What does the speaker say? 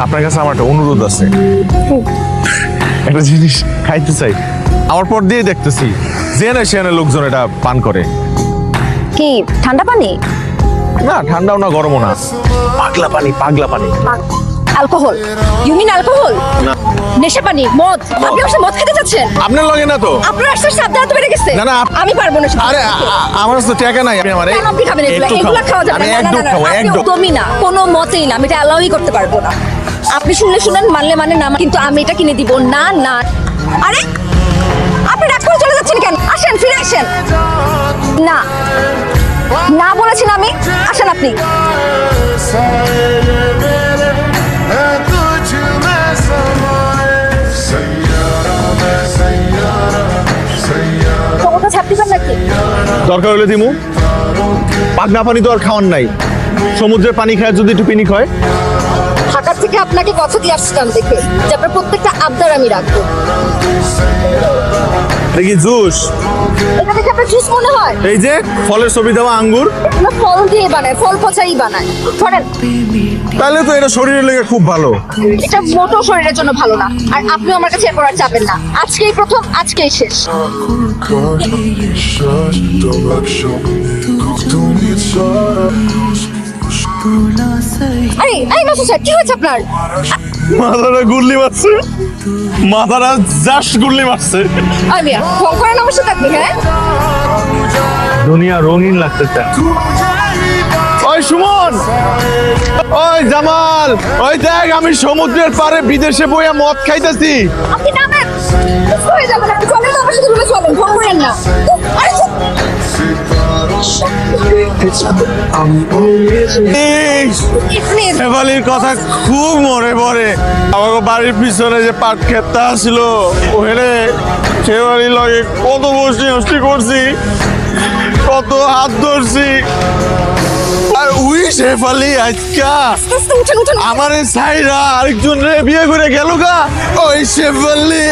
আপনার কাছে আমার একটা অনুরোধ আছে। একটা জিনিস খাইতে চাই, আমার পর দিয়ে দেখতেছি জেনে সেনে লোকজন এটা পান করে। কি ঠান্ডা পানি? না ঠান্ডাও না গরমও না, পাগলা পানি, পাগলা পানি। অ্যালকোহল? You mean alcohol? না। নেশা পানি, মদ? আপনি আমার সাথে মদ খেতে যাচ্ছেন? আপনার লগে না তো? আপনার আসলে সাবধান তো বেড়ে গেছে। না, না, আমি পারবো না। আরে আমার তো টাকা নাই। আপনি আমারে কেন আপনি খাবেন এগুলা? একটু এগুলা খাও। খাওয়া যাবে আমি না। এক না, ডুব না, খাবো, না, এক আপনি ডুব। একদমই না, কোনো মতেই না। আমি এটা অ্যালাউই করতে পারবো না। আপনি শুনলে শুনেন, মানলে মানে না, কিন্তু আমি এটা কিনে দিব না। না, আরে আপনি রাগ করে চলে যাচ্ছেন কেন? আসেন, ফিরে আসেন। না, না বলেছেন আমি। আসেন আপনি। ক্ষমতা ছাপতে পারেন নাকি? দরকার হলে দিমু। পাগলা পানি তো আর খাওয়ার নাই, সমুদ্রের পানি খায় যদি একটু পিনিক হয়। ঢাকা থেকে আপনাকে কথা দিয়ে আসছিলাম দেখে যে আপনার প্রত্যেকটা আবদার আমি রাখবো। দেখি জুস, এটা দেখে আপনার জুস মনে হয়? এই যে ফলের ছবি দেওয়া আঙ্গুর, এগুলো ফল দিয়ে বানায়, ফল পচাই বানায়। ধরেন, তাহলে তো এটা শরীরের লেগে খুব ভালো। এটা মোটো শরীরের জন্য ভালো না। আর আপনিও আমার কাছে এরপর আর চাবেন না। আজকেই প্রথম, আজকেই শেষ। আরে এই মাসুদ স্যার, কি হয়েছে আপনার? মাথাটা গুল্লি মারছে, মাথাটা জাস্ট গুল্লি মারছে। আমি ফোন করেন আমার সাথে আপনি। হ্যাঁ, দুনিয়া রঙিন লাগতেছে। ওই সুমন, ওই জামাল, ওই দেখ আমি সমুদ্রের পাড়ে বিদেশে বইয়া মদ খাইতেছি। আপনি নামেন, হয়ে যাবেন। আপনি চলেন তো আমার সাথে, রুমে চলেন, ফোন করেন না। আরে প্লিজ, শেফালির কথা খুব মনে পড়ে। আমাকে বাড়ির পিছনে যে পাট ক্ষেতটা ছিল, ওখানে শেফালির লগে কত বসি হস্তি করছি, কত হাত ধরছি। আর উই শেফালি আজকা আস্তে আস্তে উঠেন, উঠেন। আমার এই সাইরা আরেকজন বিয়ে করে গেল গা। ওই শেফালি